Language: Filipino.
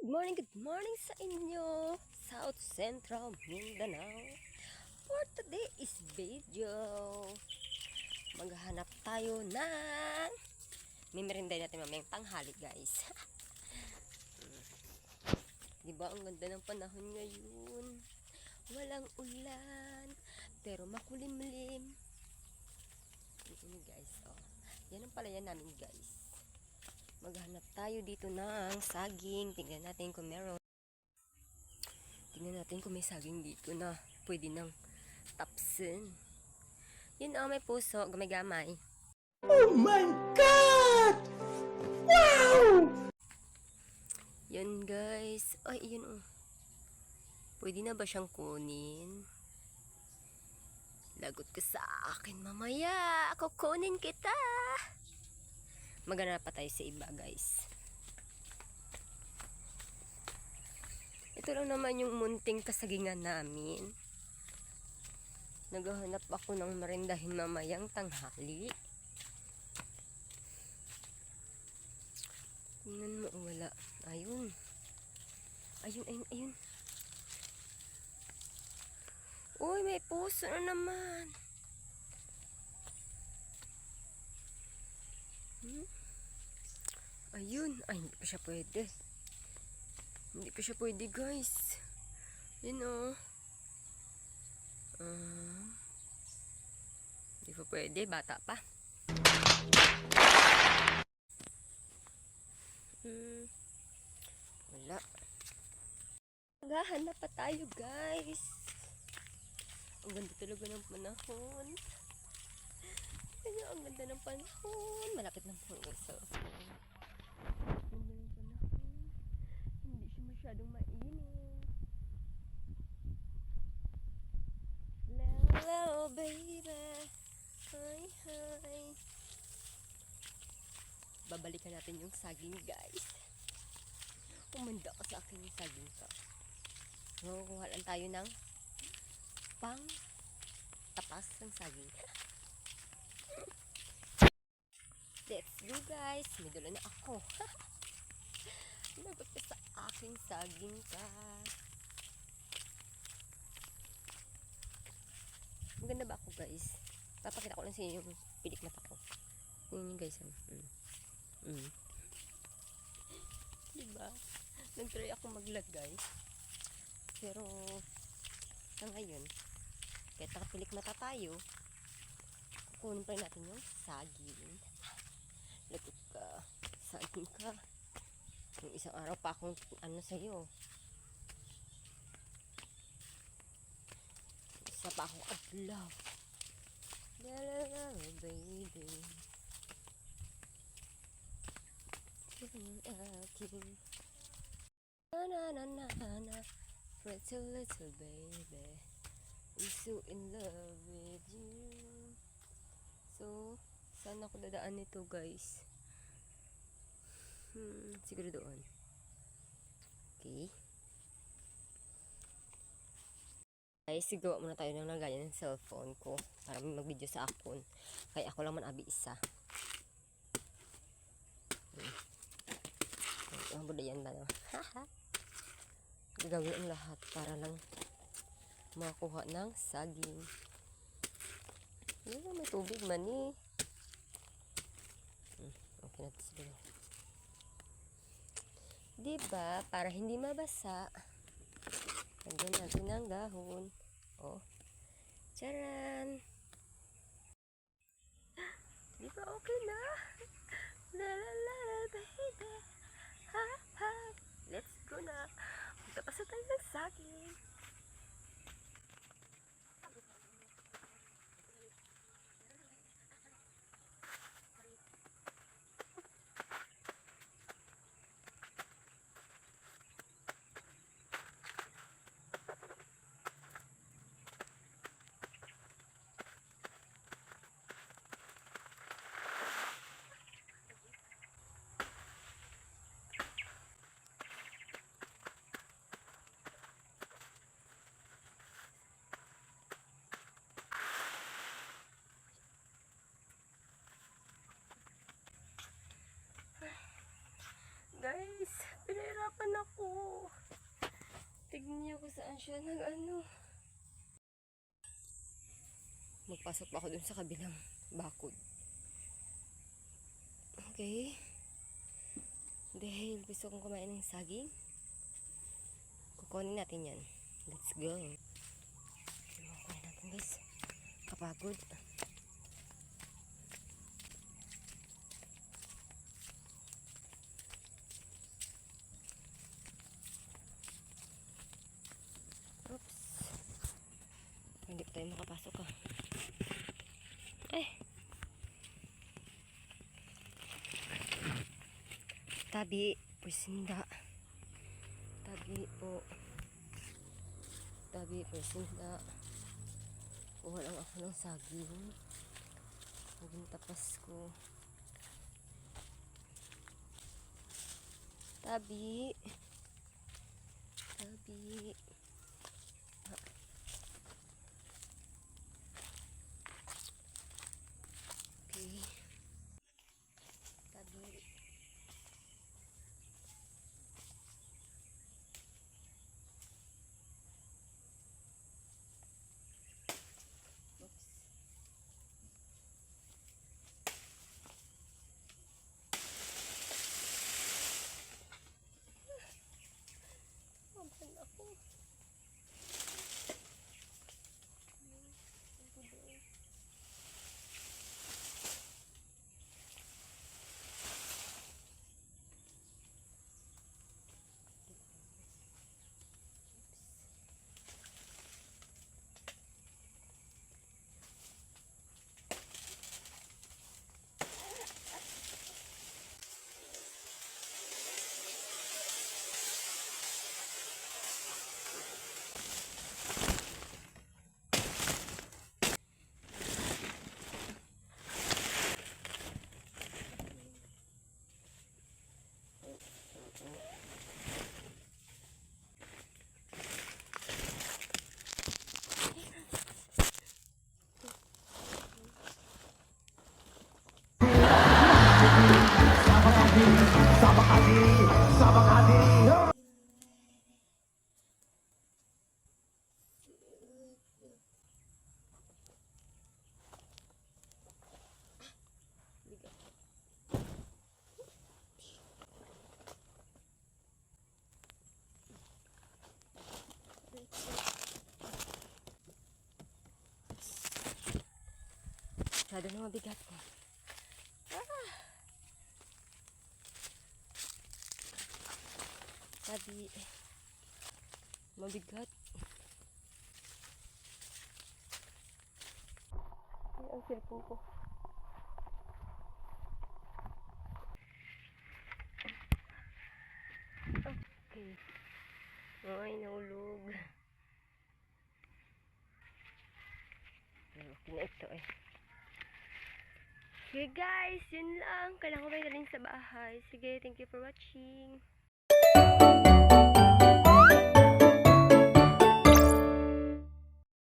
good morning sa inyo, South Central Mindanao. For today's video, maghanap tayo ng mimerinday natin mamayang tanghali, guys. Diba ang ganda ng panahon ngayon? Walang ulan, pero makulimlim. Ini guys, oh. Yan ang palayan namin, guys. Maghanap tayo dito ng saging. Tingnan natin kung meron. Tingnan natin kung may saging dito na pwede nang tapsin. Yun, oh, may puso, gamay-gamay. Oh my God! Wow! Yun, guys. Ay, yun, oh. Pwede na ba siyang kunin? Lagot ka sa akin mamaya. Ako kunin kita. Maghanap pa tayo sa iba, guys. Ito lang naman yung munting kasagingan namin. Naghahanap ako ng merindahin mamayang tanghali. Tingnan mo, wala. Ayun. Ayun. Uy, may puso na naman. Ayun. Ay, hindi pa siya pwede. Hindi pa siya pwede, guys. Yun, oh. Hindi pa pwede. Bata pa. Wala. Maghahanap pa tayo, guys. Ang ganda talaga ng panahon. Kaya ang ganda ng panahon. Malapit ng panahon. So, hindi siya masyadong mainit. Hello, baby. Hi. Babalikan natin yung saging, guys. Umanda ka sa akin yung saging ka. So, kuha lang tayo ng pang tapas ng saging. Let's go, guys. May dala na ako. Lagot ka sa aking saging ka. Maganda ba ako, guys? Papakita ko lang sa inyo yung pilik mata ko. Yun, guys. Diba? Nag-try ako maglagay. Pero, sa ngayon, kahit nakapilik mata tayo, kukunin pa rin natin yung saging. Lagot ka. Saging ka. Yung isang araw pa akong sa'yo. Isa pa akong adlaw. Baby. Aking na pretty little baby, I'm so in love with you. So, saan ako dadaan nito, guys? Siguro doon. Okay. Guys, sigawa muna tayo ng lagayan ng cellphone ko para mag-video sa akon. Kaya ako lang man abi isa. Ang budayan ba no? Gagawin ang lahat para lang makakuha ng saging. Yan, may tubig man eh. Okay na ito siguro. Diba? Para hindi mabasa. Lagyan natin ng dahon. Oh. Charan! Diba okay na? La baby. Ha. Let's go na. Magtapasa tayo ng saging. anak ko. Tignan niyo kung saan siya nag-ano. Magpasok pa ako dun sa kabilang bakod. Okay. Dahil gusto kong kumain ng saging, kukunin natin yan. Let's go. Kukunin natin guys. Kapagod. Oops. Hindi pa tayo makapasok ah. Eh. Tabi. Pwisinda. Tabi po. Tabi. Pwisinda. Kuha lang ako ng saging. Saging tapas ko. Tabi. Tabi. Okay. Tabi. Oops. Mampun ako. Masyado na mabigat ko. Tabi. Mabigat. Ay, ang cellphone ko. Okay. Ay, nahulog. Pero okay na ito eh. Sige guys, yun lang. Kailangan ko ba dalhin sa bahay. Sige, thank you for watching.